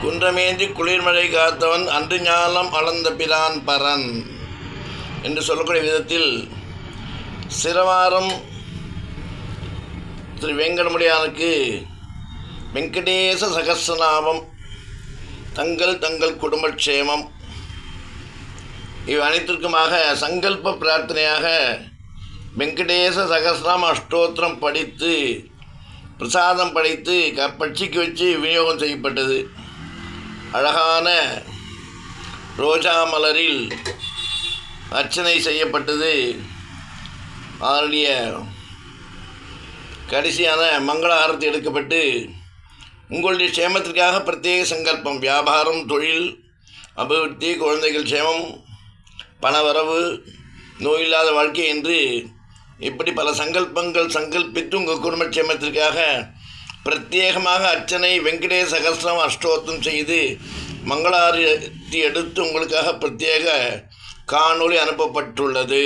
குன்றமேந்தி குளிர்மழை காத்தவன் அன்று ஞாலம் அளந்த பிரான் பரன் என்று சொல்லக்கூடிய விதத்தில் சிரவாரம் திரு வெங்கடமுடியானுக்கு வெங்கடேச சகஸ்ரநாமம், தங்கள் குடும்பக்ஷேமம் இவை அனைத்திற்குமாக சங்கல்ப பிரார்த்தனையாக வெங்கடேச சகஸ்ரநாம அஷ்டோத்திரம் படித்து பிரசாதம் படைத்து பட்சிக்கு வச்சு விநியோகம் செய்யப்பட்டது. அழகான ரோஜா மலரில் அர்ச்சனை செய்யப்பட்டது. அதனுடைய கடைசியான மங்கள ஆரத்தி எடுக்கப்பட்டு உங்களுடைய க்ஷேமத்திற்காக பிரத்யேக சங்கல்பம், வியாபாரம், தொழில் அபிவிருத்தி, குழந்தைகள் க்ஷேமம், பணவரவு, நோயில்லாத வாழ்க்கை என்று இப்படி பல சங்கல்பித்து உங்கள் குடும்ப க்ஷேமத்திற்காக பிரத்யேகமாக அர்ச்சனை வெங்கடேச சகஸ்ரம் அஷ்டோத்திரம் செய்து மங்களாரத்தி எடுத்து உங்களுக்காக பிரத்யேக காணொளி அனுப்பப்பட்டுள்ளது.